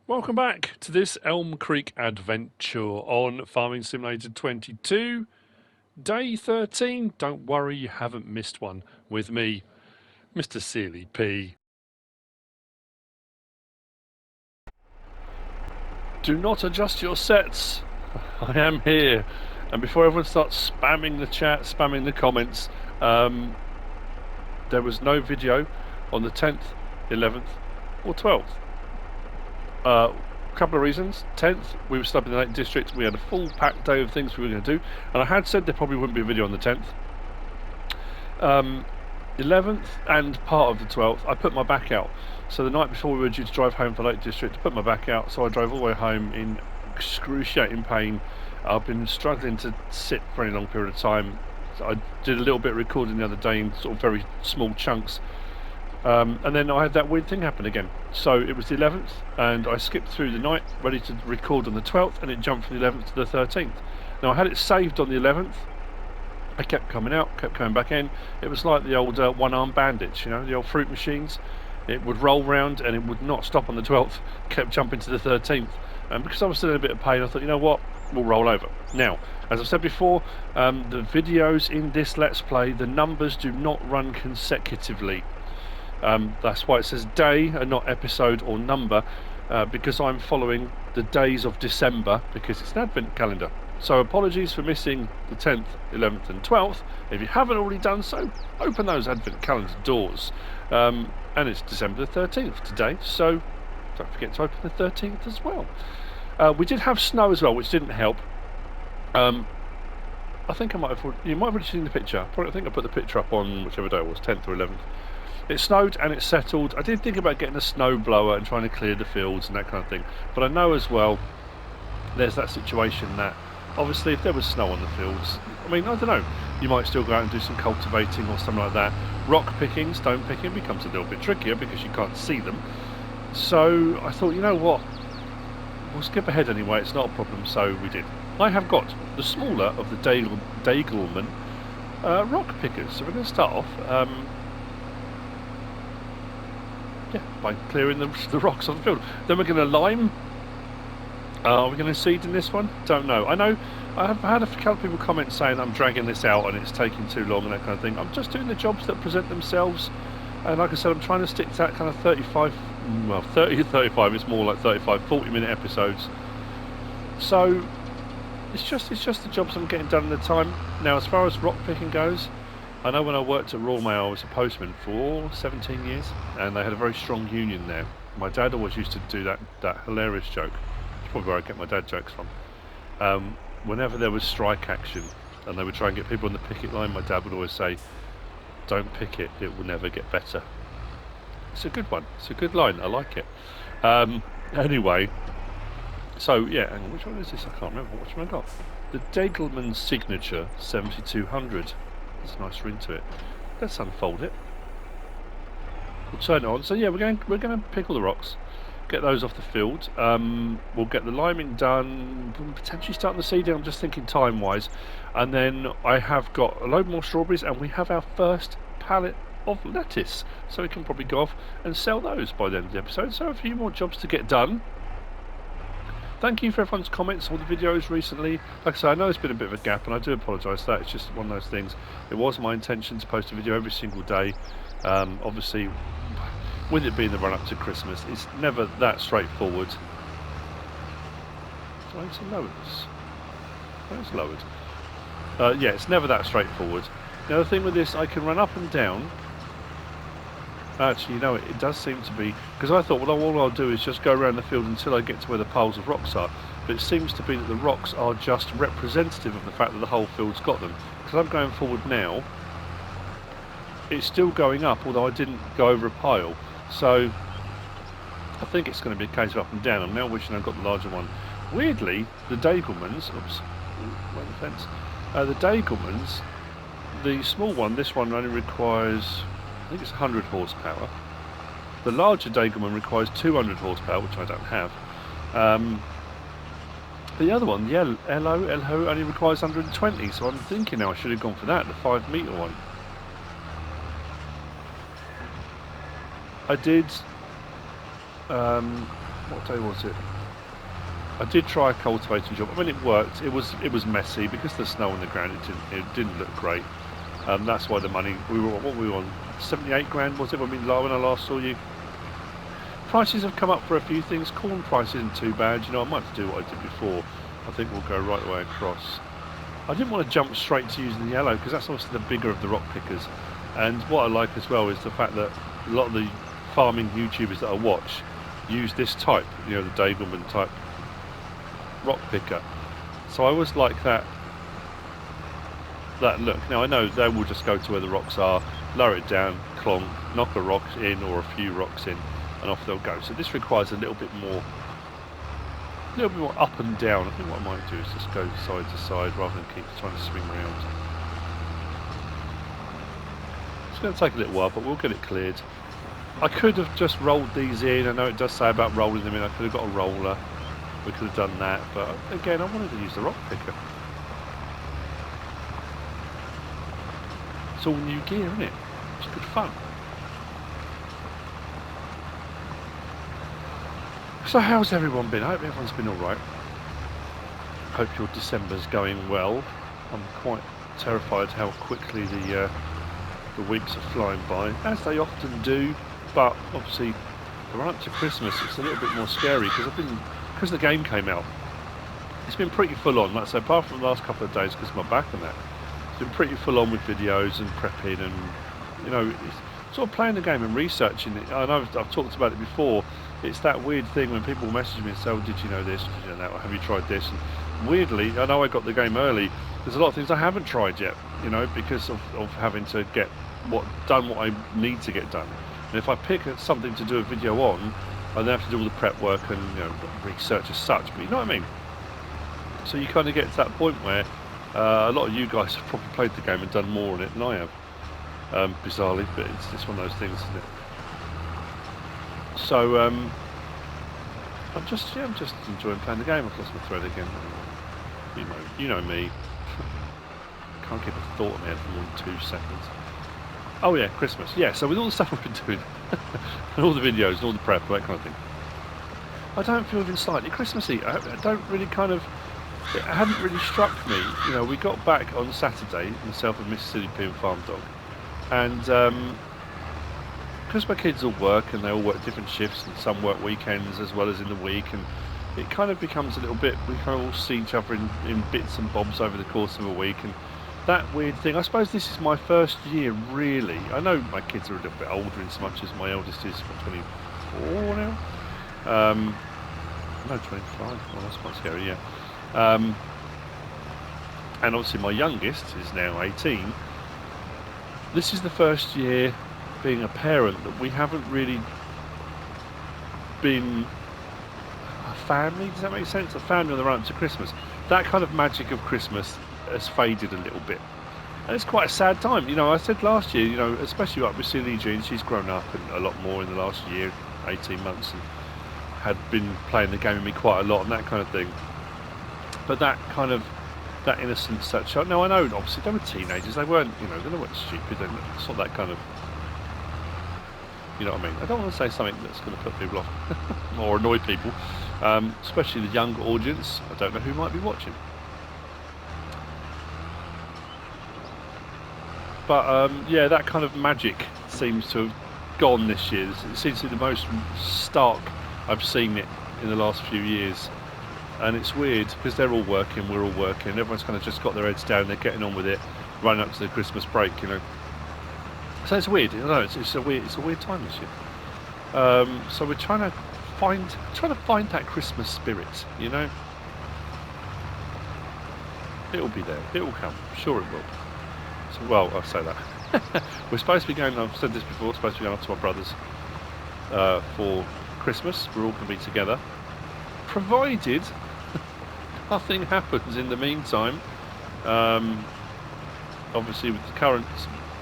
Welcome back to this Elm Creek adventure on Farming Simulator 22, day 13. Don't worry, you haven't missed one with me, MrSealyp. Do not adjust your sets. I am here. And before everyone starts spamming the chat, spamming the comments, there was no video on the 10th, 11th or 12th. Couple of reasons. 10th, we were stuck in the Lake District. We had a full packed day of things we were going to do, and I had said there probably wouldn't be a video on the 10th. 11th and part of the 12th, I put my back out. So the night before we were due to drive home for Lake District, I put my back out, so I drove all the way home in excruciating pain. I've been struggling to sit for any long period of time. So I did a little bit of recording the other day in sort of very small chunks. And then I had that weird thing happen again. So it was the 11th, and I skipped through the night, ready to record on the 12th, and it jumped from the 11th to the 13th. Now I had it saved on the 11th. I kept coming out, kept coming back in. It was like the old one-armed bandits, you know, the old fruit machines. It would roll round and it would not stop on the 12th, kept jumping to the 13th. And because I was still in a bit of pain, I thought, you know what, we'll roll over. Now, as I've said before, the videos in this Let's Play, the numbers do not run consecutively. That's why it says day and not episode or number, because I'm following the days of December, because it's an advent calendar. So apologies for missing the 10th, 11th and 12th. If you haven't already done so, open those advent calendar doors. And it's December the 13th today, so don't forget to open the 13th as well. We did have snow as well, which didn't help. I think you might have already seen the picture. I think I put the picture up on whichever day it was, 10th or 11th. It snowed and it settled. I did think about getting a snow blower and trying to clear the fields and that kind of thing, but I know as well there's that situation that obviously if there was snow on the fields, I mean, I don't know, you might still go out and do some cultivating or something like that. Rock picking, stone picking becomes a little bit trickier because you can't see them. So I thought, you know what, we'll skip ahead anyway, it's not a problem, so we did. I have got the smaller of the Dagelman rock pickers, so we're going to start off by clearing the rocks off the field. Then we're going to lime. Are we going to seed in this one? Don't know. I know I've had a couple of people comment saying I'm dragging this out and it's taking too long and that kind of thing. I'm just doing the jobs that present themselves, and like I said, I'm trying to stick to that kind of 35, well 30 to 35, it's more like 35, 40 minute episodes. So it's just the jobs I'm getting done at the time. Now as far as rock picking goes, I know when I worked at Royal Mail I was a postman for 17 years, and they had a very strong union there. My dad always used to do that hilarious joke. It's probably where I get my dad jokes from. Whenever there was strike action and they would try and get people on the picket line, my dad would always say, "Don't picket, it will never get better." It's a good one. It's a good line. I like it. Anyway, so yeah, hang on, which one is this? I can't remember. Which one I got? The Dagelman Signature 7200. There's a nice ring to it. Let's unfold it. We'll turn it on. So yeah, we're going to pick all the rocks, get those off the field. We'll get the liming done, potentially starting the seeding. I'm just thinking time wise, and then I have got a load more strawberries, and we have our first pallet of lettuce, so we can probably go off and sell those by the end of the episode. So a few more jobs to get done. Thank you for everyone's comments, all the videos recently. Like I say, I know there's been a bit of a gap, and I do apologise for that. It's just one of those things. It was my intention to post a video every single day. Obviously, with it being the run-up to Christmas, it's never that straightforward. Do I need to lower this? Oh, it's lowered. Yeah, it's never that straightforward. Now, the thing with this, I can run up and down. Actually, you know, it does seem to be, because I thought, well, all I'll do is just go around the field until I get to where the piles of rocks are. But it seems to be that the rocks are just representative of the fact that the whole field's got them. Because I'm going forward now, it's still going up, although I didn't go over a pile. So I think it's going to be a case of up and down. I'm now wishing I'd got the larger one. Weirdly, the Dagelmans, oops, wait the fence. The Dagelmans, the small one, this one only requires, I think it's 100 horsepower. The larger Dagelman requires 200 horsepower, which I don't have. The other one, the Elho, only requires 120, so I'm thinking now I should have gone for that, the 5 metre one. I did What day was it? I did try a cultivating job. I mean, it worked. It was messy because of the snow on the ground. It didn't look great. That's why the money we were on 78 grand was it when I last saw you. Prices have come up for a few things. Corn price isn't too bad. You know, I might have to do what I did before. I think we'll go right the way across. I didn't want to jump straight to using the yellow because that's obviously the bigger of the rock pickers. And what I like as well is the fact that a lot of the farming YouTubers that I watch use this type, you know, the Davelman type rock picker. So I always like that look. Now I know they will just go to where the rocks are, lower it down, clonk, knock a rock in or a few rocks in, and off they'll go. So this requires a little bit more up and down. I think what I might do is just go side to side rather than keep trying to swing around. It's going to take a little while, but we'll get it cleared. I could have just rolled these in. I know it does say about rolling them in. I could have got a roller. We could have done that, but again, I wanted to use the rock picker. It's all new gear, isn't it? It's good fun. So how's everyone been? I hope everyone's been alright. Hope your December's going well. I'm quite terrified how quickly the weeks are flying by, as they often do, but obviously the run up to Christmas it's a little bit more scary because the game came out. It's been pretty full on, like I say, apart from the last couple of days because of my back and that. It's been pretty full on with videos and prepping and, you know, it's sort of playing the game and researching it. I know I've talked about it before. It's that weird thing when people message me and say, oh, did you know this, did you know that, or have you tried this? And weirdly, I know I got the game early, there's a lot of things I haven't tried yet, you know, because of having to get what I need to get done. And if I pick something to do a video on, I then have to do all the prep work and, you know, research as such, but you know what I mean? So you kind of get to that point where a lot of you guys have probably played the game and done more on it than I have, bizarrely, but it's one of those things, isn't it? So I'm just enjoying playing the game. I've lost my thread again. You know me. Can't keep a thought in my head for more than 2 seconds. Oh yeah, Christmas. Yeah, so with all the stuff I've been doing, and all the videos, and all the prep, that kind of thing, I don't feel even slightly Christmassy. I don't really it hadn't really struck me. You know, we got back on Saturday, myself and MrSealyp and Farm Dog, and because my kids all work and they all work different shifts and some work weekends as well as in the week, and it kind of becomes a little bit, we kind of all see each other in bits and bobs over the course of a week, and that weird thing. I suppose this is my first year really. I know my kids are a little bit older in so much as my eldest is 24 now. No, 25. Well, that's quite scary, yeah. And obviously my youngest is now 18. This is the first year being a parent that we haven't really been a family. Does that make sense? A family on the run up to Christmas. That kind of magic of Christmas has faded a little bit, and it's quite a sad time. You know, I said last year, you know, especially like with Silly Jean, she's grown up and a lot more in the last year, 18 months, and had been playing the game with me quite a lot and that kind of thing. But that kind of, that innocence, that child. Now I know, obviously they were teenagers. They weren't, you know, they weren't stupid. It's not that kind of, you know what I mean. I don't want to say something that's going to put people off or annoy people, especially the younger audience. I don't know who might be watching. But yeah, that kind of magic seems to have gone this year. It seems to be the most stark I've seen it in the last few years. And it's weird because they're all working, we're all working, everyone's kind of just got their heads down, they're getting on with it, running up to the Christmas break, you know. So it's weird, you know, it's a weird time this year. So we're trying to find that Christmas spirit, you know. It'll be there, it will come, sure it will. So, well, I'll say that. We're supposed to be going, I've said this before, supposed to be going up to my brother's for Christmas. We're all going to be together, provided nothing happens in the meantime. Obviously with the current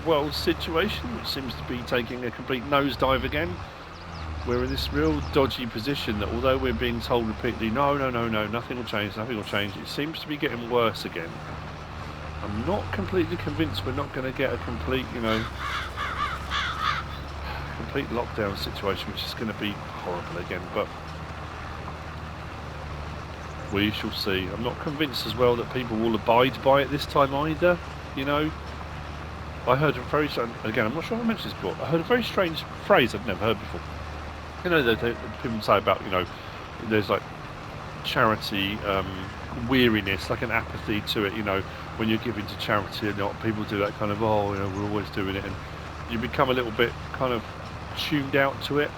world situation, which seems to be taking a complete nosedive again, we're in this real dodgy position that although we're being told repeatedly, no, nothing will change, it seems to be getting worse again. I'm not completely convinced we're not going to get a complete, you know, complete lockdown situation, which is going to be horrible again, but We shall see. I'm not convinced as well that people will abide by it this time either. You know, I heard a very, again, I'm not sure if I mentioned this before, I heard a very strange phrase I've never heard before. You know, people say about, you know, there's like charity weariness, like an apathy to it, you know, when you're giving to charity, and people do that kind of, oh, you know, we're always doing it, and you become a little bit kind of tuned out to it.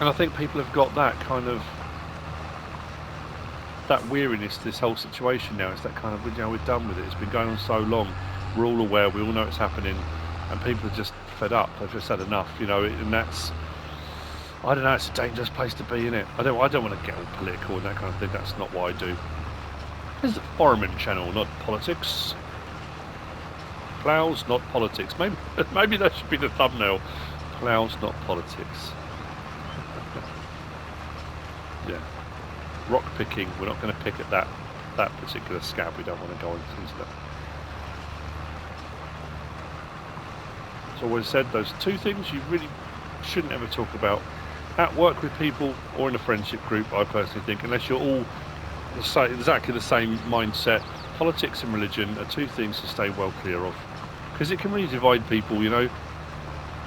And I think people have got that kind of, that weariness to this whole situation now. It's that kind of, you know, we're done with it. It's been going on so long. We're all aware. We all know it's happening, and people are just fed up. They've just had enough, you know. And that's, I don't know. It's a dangerous place to be, isn't it? I don't want to get all political and that kind of thing. That's not what I do. This is a foreign channel, not politics. Plows, not politics. Maybe that should be the thumbnail. Plows, not politics. Yeah. Rock picking, we're not going to pick at that particular scab. We don't want to go into that. As always said, those two things you really shouldn't ever talk about at work with people or in a friendship group, I personally think, unless you're all exactly the same mindset. Politics and religion are two things to stay well clear of, because it can really divide people, you know.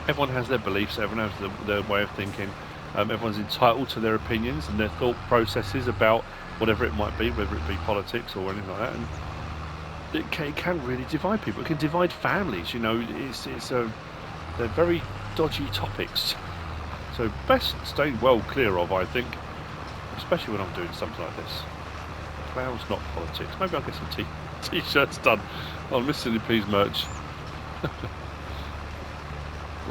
Everyone has their beliefs, everyone has their way of thinking. Everyone's entitled to their opinions and their thought processes about whatever it might be, whether it be politics or anything like that. And it can really divide people. It can divide families. You know, they're very dodgy topics. So best stay well clear of, I think, especially when I'm doing something like this. Plows, not politics. Maybe I'll get some t-shirts done on MrSealyp's merch.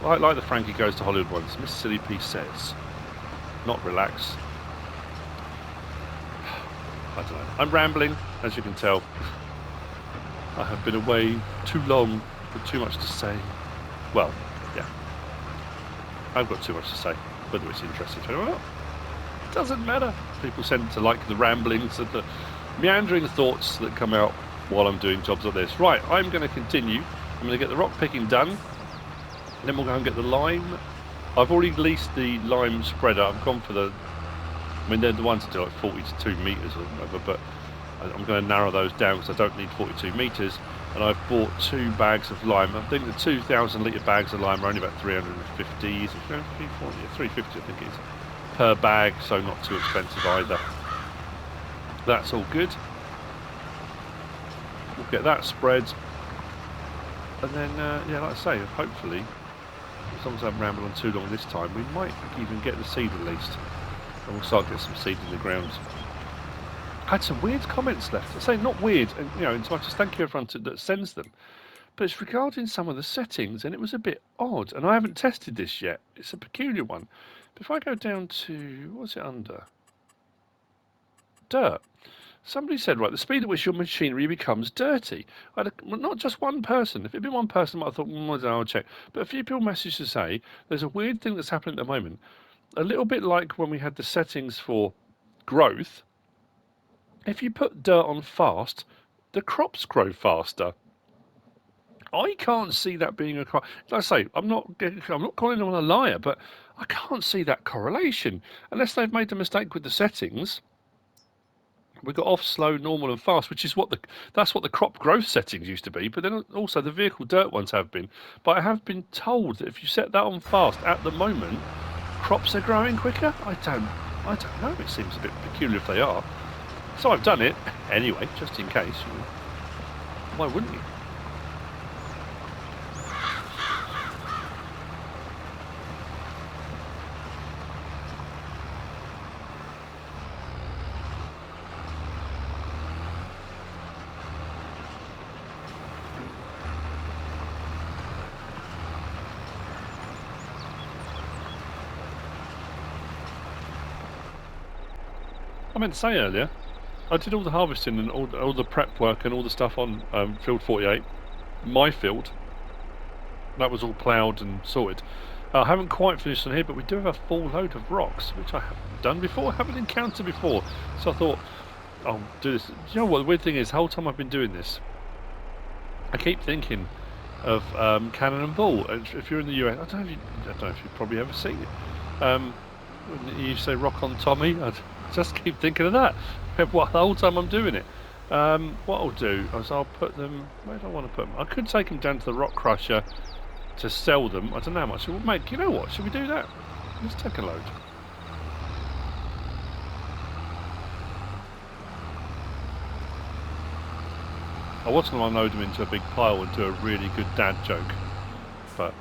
Like the Frankie Goes to Hollywood ones. MrSealyp says, not relax. I don't know. I'm rambling, as you can tell. I have been away too long with too much to say. Well, yeah. I've got too much to say. Whether it's interesting to anyone or not, it doesn't matter. People tend to like the ramblings and the meandering thoughts that come out while I'm doing jobs like this. Right, I'm going to continue. I'm going to get the rock picking done. Then we'll go and get the lime. I've already leased the lime spreader. I've gone for the, I mean, they're the ones that do like 42 metres or whatever, but I'm going to narrow those down because I don't need 42 metres. And I've bought 2 bags of lime. I think the 2,000 litre bags of lime are only about 350, is it 340? Yeah, 350 I think it is, per bag, so not too expensive either. That's all good. We'll get that spread. And then, yeah, like I say, hopefully, as long as I haven't rambled on too long this time, we might even get the seed released. And we'll start getting some seed in the ground. I had some weird comments left. I say not weird, and you know, as much as thank you everyone that sends them. But it's regarding some of the settings, and it was a bit odd. And I haven't tested this yet. It's a peculiar one. But if I go down to, what's it under? Dirt. Somebody said, right, the speed at which your machinery becomes dirty. Well, not just one person. If it had been one person, I might have thought, I don't know, I'll check. But a few people messaged to say, there's a weird thing that's happening at the moment. A little bit like when we had the settings for growth. If you put dirt on fast, the crops grow faster. I can't see that being a... Like I say, I'm not calling them a liar, but I can't see that correlation. Unless they've made a mistake with the settings. We've got off, slow, normal and fast, which is that's what the crop growth settings used to be, but then also the vehicle dirt ones have been. But I have been told that if you set that on fast at the moment, crops are growing quicker. I don't know, it seems a bit peculiar if they are. So I've done it anyway, just in case. Why wouldn't you? I meant to say earlier, I did all the harvesting and all the prep work and all the stuff on field 48, my field. That was all ploughed and sorted. I haven't quite finished on here, but we do have a full load of rocks, which I haven't done before, haven't encountered before. So I thought, I'll do this. Do you know what the weird thing is? The whole time I've been doing this, I keep thinking of Cannon and Ball. If you're in the US, I don't know if you've probably ever seen it. When you say Rock on Tommy, just keep thinking of that. What, the whole time I'm doing it. What I'll do is I'll put them. Where do I want to put them? I could take them down to the rock crusher to sell them. I don't know how much it will make. You know what? Should we do that? Let's take a load. I was going to unload them into a big pile and do a really good dad joke, but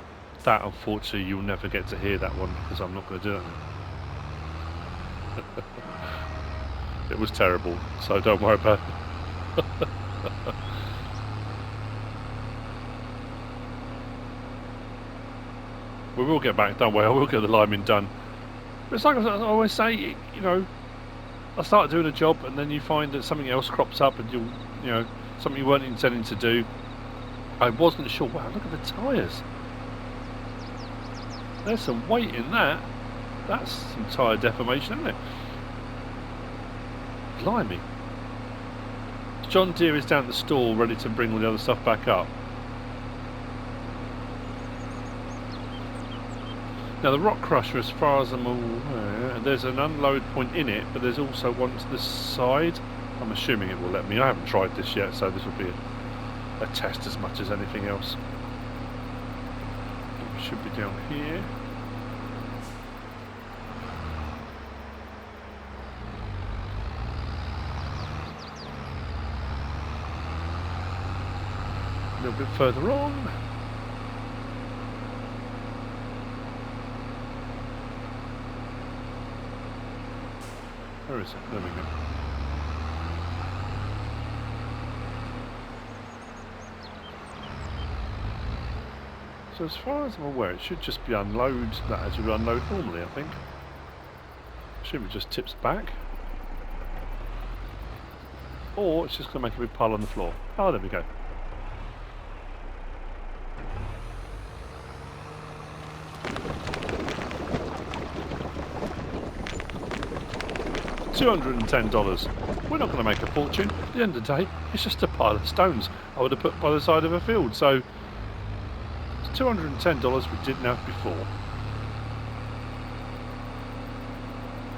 that, unfortunately, you'll never get to hear that one because I'm not going to do it. It was terrible, so don't worry about it. We will get back, don't worry, I will get the liming done. But it's like I always say, you know, I start doing a job and then you find that something else crops up and you know, something you weren't intending to do. I wasn't sure. Wow, look at the tyres. There's some weight in that. That's some tyre deformation, isn't it? Blimey. John Deere is down at the stall ready to bring all the other stuff back up. Now the rock crusher, as far as I'm aware, there's an unload point in it, but there's also one to the side. I'm assuming it will let me. I haven't tried this yet, so this will be a test as much as anything else. It should be down here. A little bit further on. Where is it? There we go. So as far as I'm aware, it should just be unload that as you would unload normally, I think. Assume it just tips back. Or it's just going to make a big pile on the floor. Oh, there we go. $210. We're not going to make a fortune. At the end of the day, it's just a pile of stones I would have put by the side of a field. So it's $210 we didn't have before.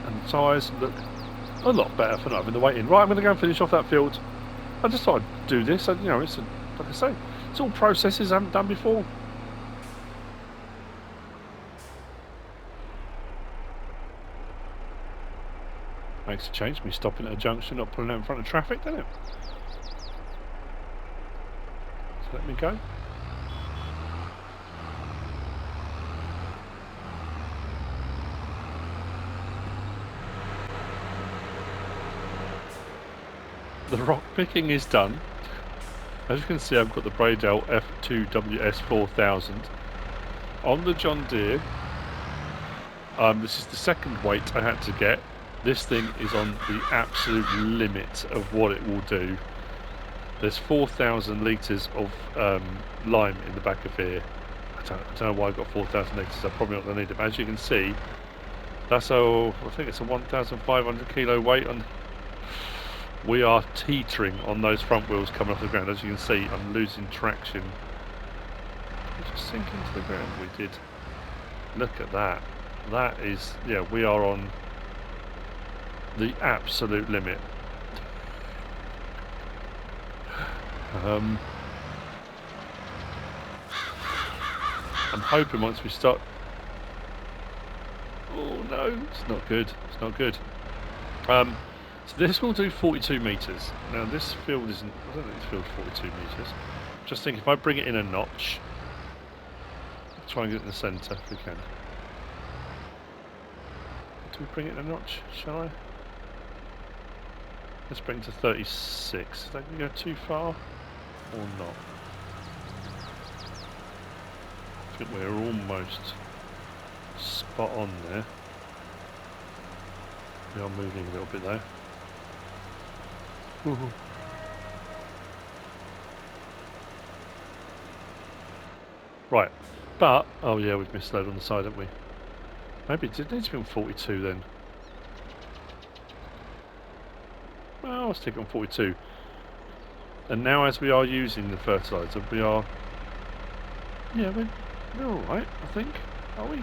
And the tyres look a lot better for not having the weight in. Right, I'm going to go and finish off that field. I just thought I'd do this. You know, it's like I say, it's all processes I haven't done before. Makes a change, me stopping at a junction, not pulling out in front of traffic, doesn't it? So let me go. The rock picking is done. As you can see, I've got the Braidell F2WS 4000 on the John Deere. This is the second weight I had to get. This thing is on the absolute limit of what it will do. There's 4,000 litres of lime in the back of here. I don't know why I've got 4,000 litres. I'm probably not going to need it. But as you can see, that's I think it's a 1,500 kilo weight. And we are teetering on those front wheels coming off the ground. As you can see, I'm losing traction. Just sink into the ground. We did. Look at that. That is, yeah, we are on the absolute limit. I'm hoping once we start. Oh no, it's not good. It's not good. So this will do 42 meters. Now this field isn't. I don't think this field's 42 meters. Just think if I bring it in a notch, try and get it in the centre if we can. Do we bring it in a notch? Shall I? Let's bring it to 36. Is that going to go too far or not? I think we're almost spot on there. We are moving a little bit though. Woohoo. Right, but oh yeah, we've misled on the side, haven't we? Maybe it did need to be on 42 then. Well, let's stick on 42. And now, as we are using the fertiliser, we are. Yeah, we're all right, I think. Are we?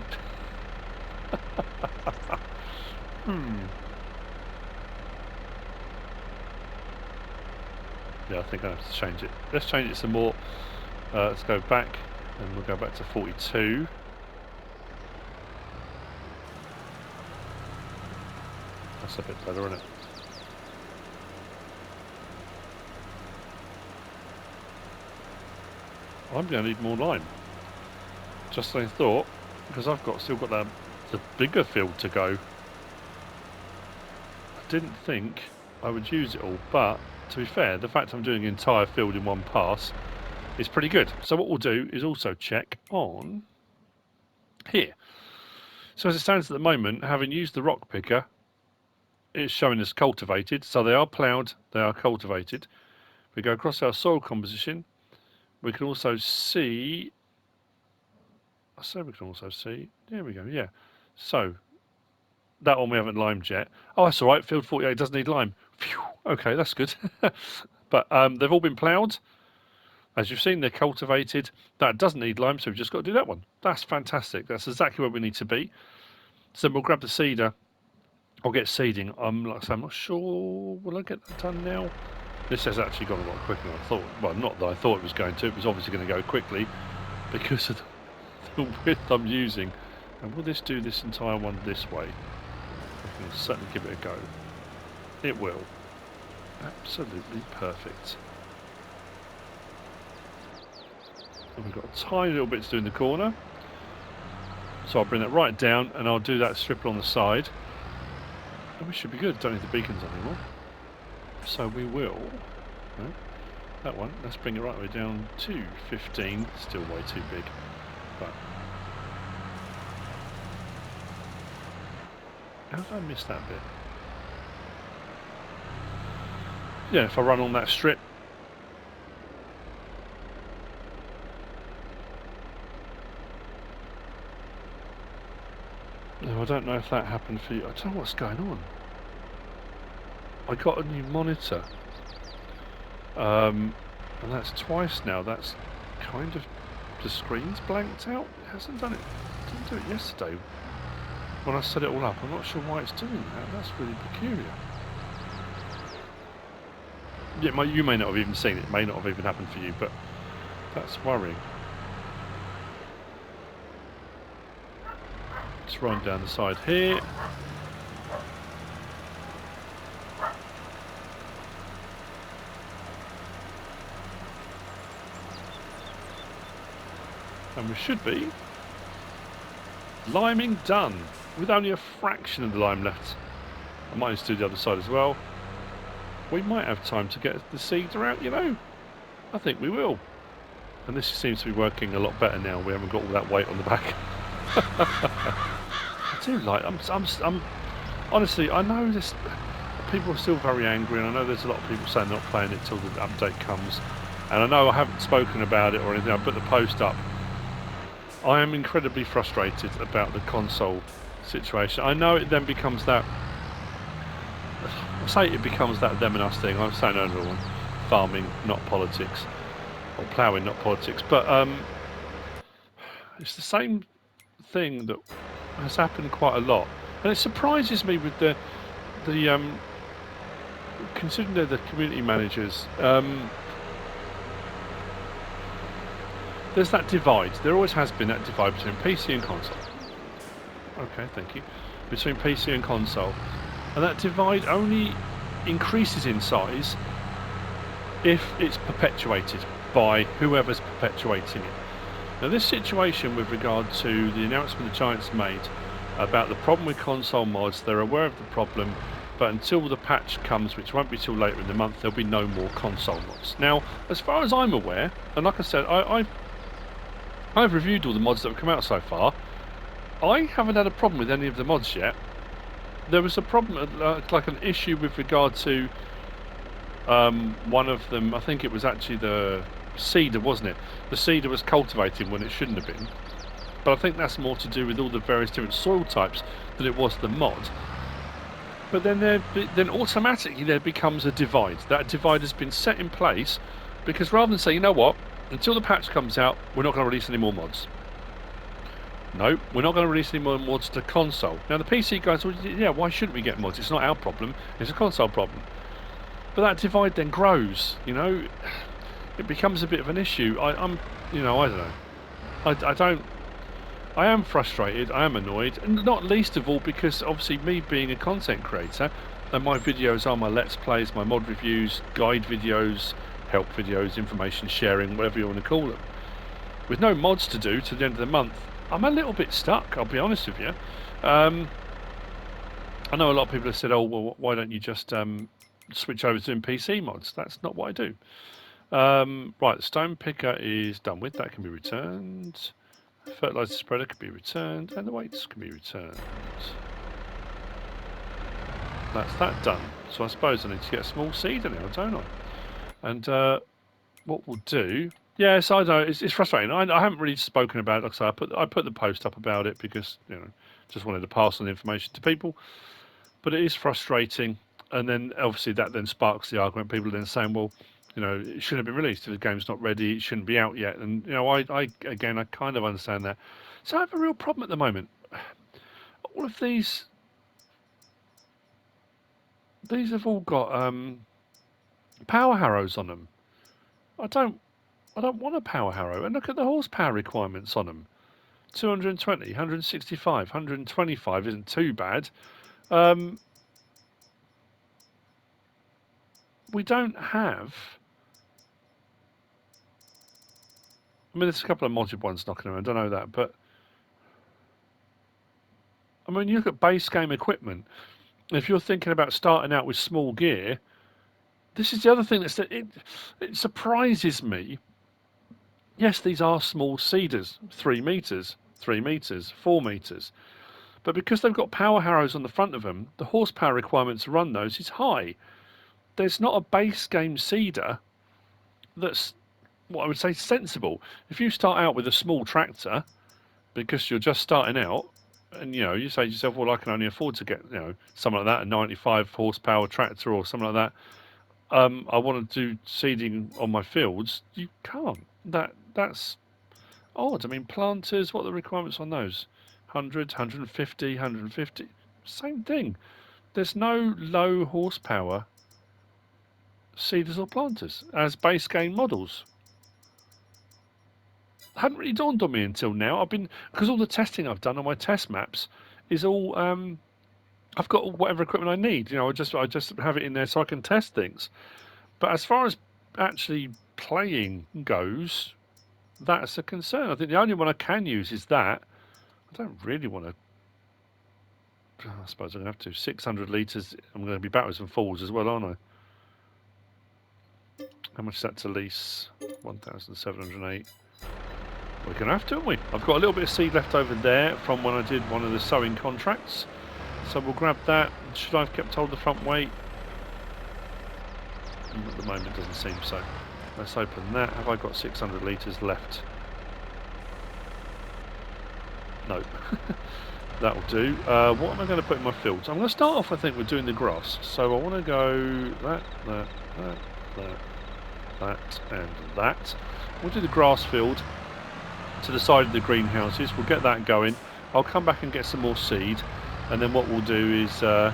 Yeah, I think I have to change it. Let's change it some more. Let's go back, and we'll go back to 42. That's a bit better, isn't it? I'm going to need more lime. Just a thought, because I've still got the bigger field to go. I didn't think I would use it all, but to be fair, the fact I'm doing the entire field in one pass is pretty good. So what we'll do is also check on here. So as it stands at the moment, having used the rock picker, it's showing us cultivated. So they are ploughed, they are cultivated. We go across our soil composition. We can also see, there we go, yeah. So that one we haven't limed yet. Oh, that's all right, field 48 doesn't need lime. Phew, okay, that's good. But they've all been ploughed. As you've seen, they're cultivated. That doesn't need lime, so we've just got to do that one. That's fantastic. That's exactly where we need to be. So we'll grab the seeder. I'll get seeding. Like I say, I'm not sure. Will I get that done now? This has actually gone a lot quicker than I thought. Well, not that I thought it was going to. It was obviously going to go quickly because of the width I'm using. And will this do this entire one this way? I can certainly give it a go. It will. Absolutely perfect. And we've got a tiny little bit to do in the corner. So I'll bring that right down and I'll do that strip on the side. And we should be good. Don't need the beacons anymore. So we will. No, that one. Let's bring it right way down to 15. Still way too big. But how did I miss that bit? Yeah, if I run on that strip. No, I don't know if that happened for you. I don't know what's going on. I got a new monitor. And that's twice now. That's kind of... the screen's blanked out. It hasn't done it. It didn't do it yesterday when I set it all up. I'm not sure why it's doing that. That's really peculiar. Yeah, you may not have even seen it. It may not have even happened for you, but that's worrying. Just run down the side here. And we should be liming done with only a fraction of the lime left. I might just do the other side as well. We might have time to get the seeder out, you know. I think we will. And this seems to be working a lot better now. We haven't got all that weight on the back. I do like. I'm honestly. I know this. People are still very angry, and I know there's a lot of people saying they're not playing it till the update comes. And I know I haven't spoken about it or anything. I put the post up. I am incredibly frustrated about the console situation. I know it then becomes that. I say it becomes that them and us thing. I'm saying everyone, farming, not politics, or ploughing, not politics. But it's the same thing that has happened quite a lot, and it surprises me with the considering they're the community managers. There's that divide. There always has been that divide between PC and console. Okay, thank you. Between PC and console. And that divide only increases in size if it's perpetuated by whoever's perpetuating it. Now this situation with regard to the announcement the Giants made about the problem with console mods, they're aware of the problem, but until the patch comes, which won't be till later in the month, there'll be no more console mods. Now, as far as I'm aware, and like I said, I've reviewed all the mods that have come out so far. I haven't had a problem with any of the mods yet. There was a problem, like an issue with regard to one of them. I think it was actually the seeder, wasn't it? The seeder was cultivating when it shouldn't have been. But I think that's more to do with all the various different soil types than it was the mod. But then automatically there becomes a divide. That divide has been set in place because rather than say, you know what, until the patch comes out, we're not going to release any more mods. No, we're not going to release any more mods to console. Now the PC guys, well, yeah, why shouldn't we get mods? It's not our problem, it's a console problem. but that divide then grows. You know, it becomes a bit of an issue. I'm, you know, I don't know. I am frustrated. I am annoyed, and not least of all because obviously me being a content creator, and my videos are my Let's Plays, my mod reviews, guide videos, help videos, information sharing, whatever you want to call them. With no mods to do to the end of the month, I'm a little bit stuck, I'll be honest with you. I know a lot of people have said, oh, well, why don't you just switch over to doing PC mods? That's not what I do. Right, the stone picker is done with. That can be returned. Fertilizer spreader can be returned. And the weights can be returned. That's that done. So I suppose I need to get a small seeder now, don't I? And what we'll do... Yes, I know, it's frustrating. I haven't really spoken about it. Like I say, I put the post up about it because, you know, just wanted to pass on the information to people. But it is frustrating. And then, obviously, that then sparks the argument. People are then saying, well, you know, it shouldn't have been released. If the game's not ready, it shouldn't be out yet. And, you know, I kind of understand that. So I have a real problem at the moment. All of these have all got power harrows on them. I don't want a power harrow. And look at the horsepower requirements on them. 220, 165, 125 isn't too bad. We don't have... I mean, there's a couple of modded ones knocking around, I don't know that, but... I mean, you look at base game equipment. If you're thinking about starting out with small gear, this is the other thing it surprises me. Yes, these are small seeders, 3 metres, 3 metres, 4 metres. But because they've got power harrows on the front of them, the horsepower requirement to run those is high. There's not a base game seeder that's, what I would say, sensible. If you start out with a small tractor, because you're just starting out, and you know, you say to yourself, well, I can only afford to get, you know, something like that, a 95 horsepower tractor or something like that. I want to do seeding on my fields. You can't. That's odd. I mean, planters, what are the requirements on those? 100, 150, 150. Same thing. There's no low horsepower seeders or planters as base game models. Hadn't really dawned on me until now. Because all the testing I've done on my test maps is all I've got whatever equipment I need. You know, I just have it in there so I can test things. But as far as actually playing goes, that's a concern. I think the only one I can use is that. I don't really want to. I suppose I'm going to have to. 600 litres. I'm going to be backwards and forwards as well, aren't I? How much is that to lease? 1,708. We're going to have to, aren't we? I've got a little bit of seed left over there from when I did one of the sowing contracts. So we'll grab that. Should I have kept hold of the front weight? At the moment, it doesn't seem so. Let's open that. Have I got 600 litres left? No. That'll do. What am I going to put in my fields? I'm going to start off, I think, with doing the grass. So I want to go that, and that. We'll do the grass field to the side of the greenhouses. We'll get that going. I'll come back and get some more seed. And then what we'll do is... I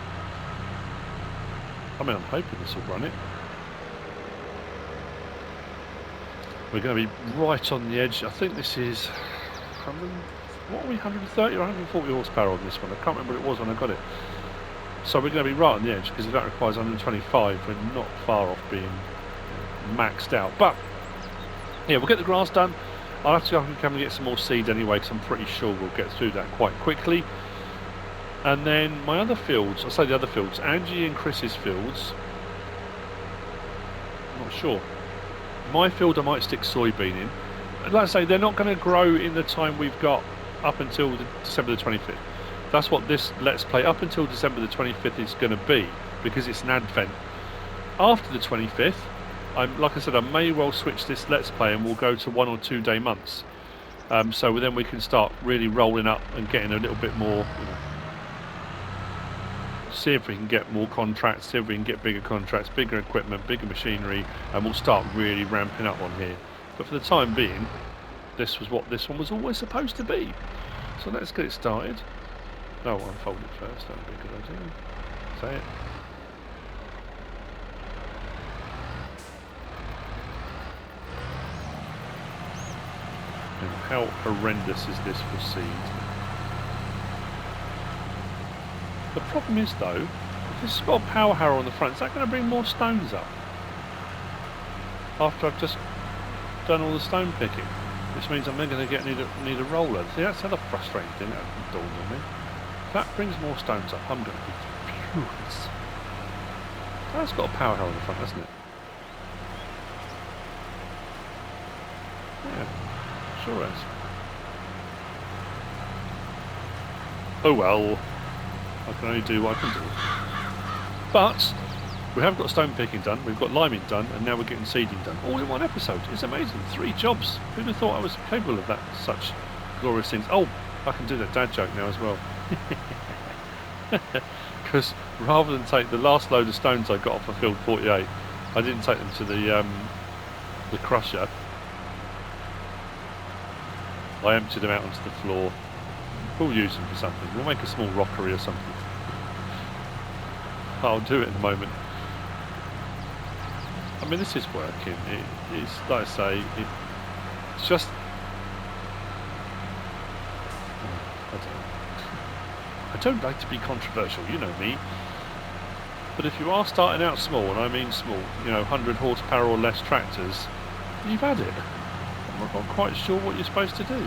mean, I'm hoping this will run it. We're going to be right on the edge. I think this is 130 or 140 horsepower on this one. I can't remember what it was when I got it. So we're going to be right on the edge because if that requires 125, we're not far off being maxed out. But yeah, we'll get the grass done. I'll have to go and come and get some more seed anyway because I'm pretty sure we'll get through that quite quickly. And then my other fields, I say the other fields, Angie and Chris's fields. I'm not sure. My field I might stick soybean in. Like I say, they're not going to grow in the time we've got up until December the 25th. That's what this Let's Play up until December the 25th is going to be, because it's an advent. After the 25th, like I said, I may well switch this Let's Play and we'll go to 1 or 2 day months. So then we can start really rolling up and getting a little bit more, you know, see if we can get more contracts, see if we can get bigger contracts, bigger equipment, bigger machinery, and we'll start really ramping up on here. But for the time being, this was what this one was always supposed to be. So let's get it started. Oh, I'll unfold it first, that would be a good idea. Say it. how horrendous is this for seed? The problem is though, if this has got a power harrow on the front, is that going to bring more stones up? After I've just done all the stone picking, which means I'm then going to need a roller. See, that's another frustrating thing that dawned on me. If that brings more stones up, I'm going to be furious. That's got a power harrow on the front, hasn't it? Yeah, sure has. Oh well, I can only do what I can do. But we have got stone picking done, we've got liming done, and now we're getting seeding done. All in one episode. It's amazing. 3 jobs. Who'd have thought I was capable of that? Such glorious things. Oh, I can do that dad joke now as well. Because rather than take the last load of stones I got off of field 48, I didn't take them to the crusher. I emptied them out onto the floor. We'll use them for something. We'll make a small rockery or something. I'll do it in a moment. I mean, this is working. It's like I say, it's just. I don't like to be controversial, you know me. But if you are starting out small, and I mean small, you know, 100 horsepower or less tractors, you've had it. I'm not quite sure what you're supposed to do.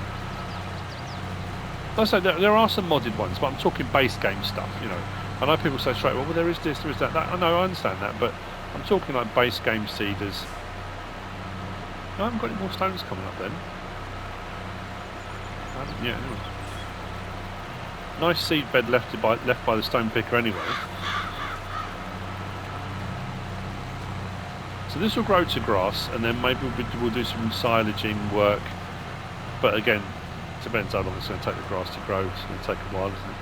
Like I say, there are some modded ones, but I'm talking base game stuff, you know. I know people say straight, well, there is this, there is that. I know, I understand that, but I'm talking like base game seeders. I haven't got any more stones coming up then. I haven't yet, anyway. Nice seed bed left by the stone picker anyway. So this will grow to grass, and then maybe we'll do some silaging work. But again, it depends how long it's going to take the grass to grow. It's going to take a while, isn't it?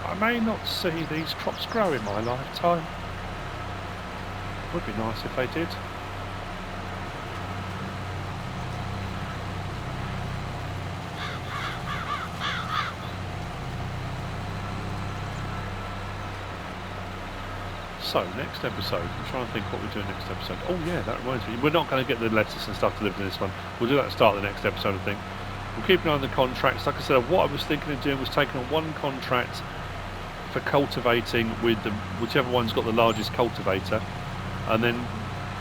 I may not see these crops grow in my lifetime. Would be nice if they did. So, next episode, I'm trying to think what we're doing next episode. Oh yeah, that reminds me, we're not going to get the lettuce and stuff delivered in this one. We'll do that at the start of the next episode, I think. We'll keep an eye on the contracts. Like I said, what I was thinking of doing was taking on one contract for cultivating with whichever one's got the largest cultivator, and then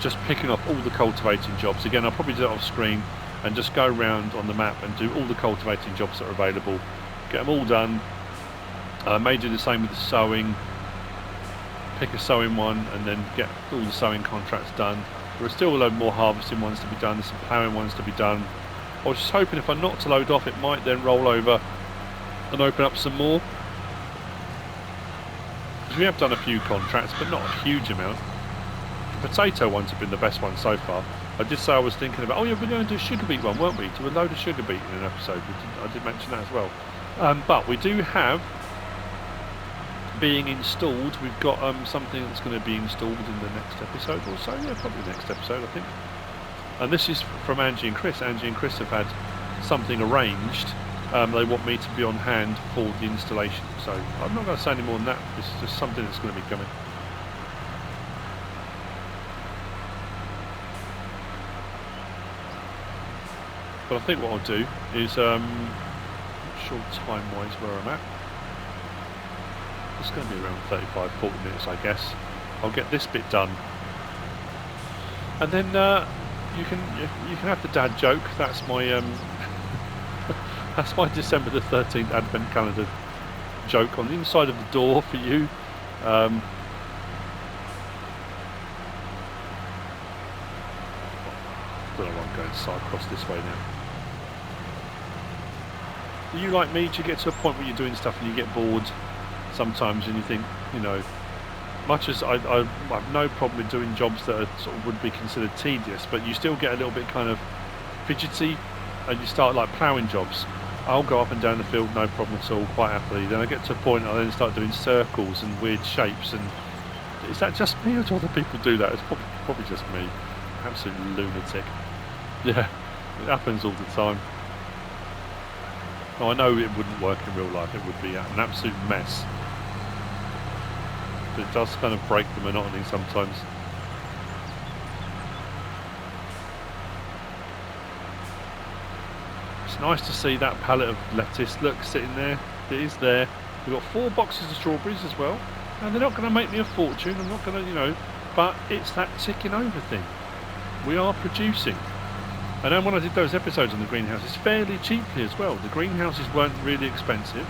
just picking up all the cultivating jobs. Again, I'll probably do it off screen and just go around on the map and do all the cultivating jobs that are available, get them all done. I may do the same with the sowing, pick a sowing one and then get all the sowing contracts done. There are still a load more harvesting ones to be done, there's some ploughing ones to be done. I was just hoping if I not to load off, it might then roll over and open up some more. Because we have done a few contracts, but not a huge amount. The potato ones have been the best ones so far. I did say I was thinking about, oh yeah, we're going to do a sugar beet one, weren't we? Do a load of sugar beet in an episode. I did mention that as well. But we do have being installed, we've got something that's going to be installed in the next episode or so. Yeah, probably the next episode, I think. And this is from Angie and Chris. Angie and Chris have had something arranged. They want me to be on hand for the installation. So I'm not going to say any more than that. This is just something that's going to be coming. But I think what I'll do is, not sure time-wise where I'm at. It's going to be around 35-40 minutes, I guess. I'll get this bit done, and then you can have the dad joke. That's my that's my December the 13th Advent calendar joke on the inside of the door for you. Don't know why I'm going side across this way now. Are you like me? Do you get to a point where you're doing stuff and you get bored sometimes, and you think, you know, much as I have no problem with doing jobs that are, sort of would be considered tedious, but you still get a little bit kind of fidgety, and you start like ploughing jobs. I'll go up and down the field, no problem at all, quite happily. Then I get to a point I then start doing circles and weird shapes, and is that just me or do other people do that? It's probably just me. Absolute lunatic. Yeah, it happens all the time. No, I know it wouldn't work in real life, it would be an absolute mess. But it does kind of break the monotony sometimes. It's nice to see that pallet of lettuce, look, sitting there. It is there. We've got 4 boxes of strawberries as well. And they're not going to make me a fortune, I'm not going to, you know, but it's that ticking over thing. We are producing. And then when I did those episodes on the greenhouses, fairly cheaply as well. The greenhouses weren't really expensive.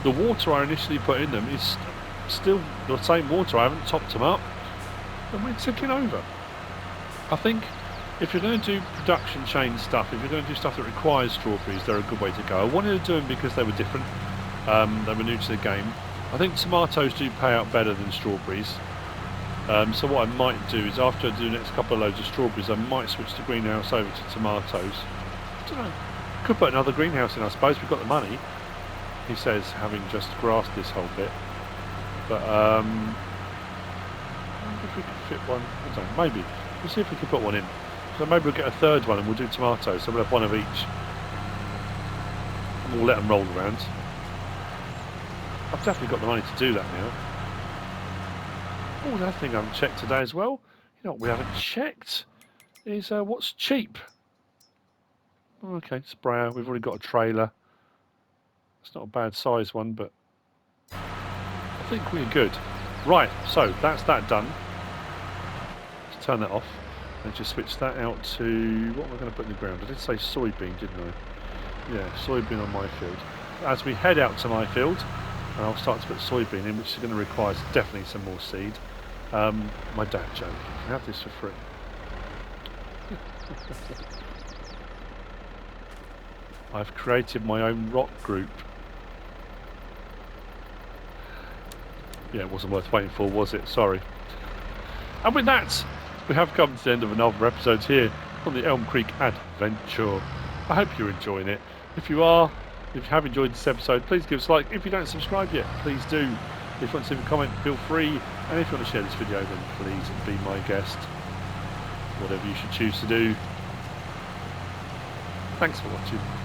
The water I initially put in them is still the same water, I haven't topped them up. And we're ticking over. I think if you're going to do production chain stuff, if you're going to do stuff that requires strawberries, they're a good way to go. I wanted to do them because they were different. They were new to the game. I think tomatoes do pay out better than strawberries. So what I might do is after I do the next couple of loads of strawberries, I might switch the greenhouse over to tomatoes. I don't know. Could put another greenhouse in, I suppose. We've got the money, he says, having just grasped this whole bit. But I wonder if we could fit one. I don't know, maybe. We'll see if we can put one in. So maybe we'll get a third one and we'll do tomatoes. So we'll have one of each. And we'll let them roll around. I've definitely got the money to do that now. Oh, another thing I haven't checked today as well. You know what we haven't checked is what's cheap. Okay, sprayer. We've already got a trailer. It's not a bad size one, but I think we're good. Right, so that's that done. Let's turn that off and just switch that out to what am I going to put in the ground? I did say soybean, didn't I? Yeah, soybean on my field. As we head out to my field, and I'll start to put soybean in, which is going to require definitely some more seed. My dad joke, you can have this for free. I've created my own rock group. Yeah, it wasn't worth waiting for, was it? Sorry. And with that, we have come to the end of another episode here on the ELMCREEK ADVENTure. I hope you're enjoying it. If you are, if you have enjoyed this episode, please give us a like. If you don't subscribe yet, please do. If you want to leave a comment, feel free. And if you want to share this video, then please be my guest. Whatever you should choose to do. Thanks for watching.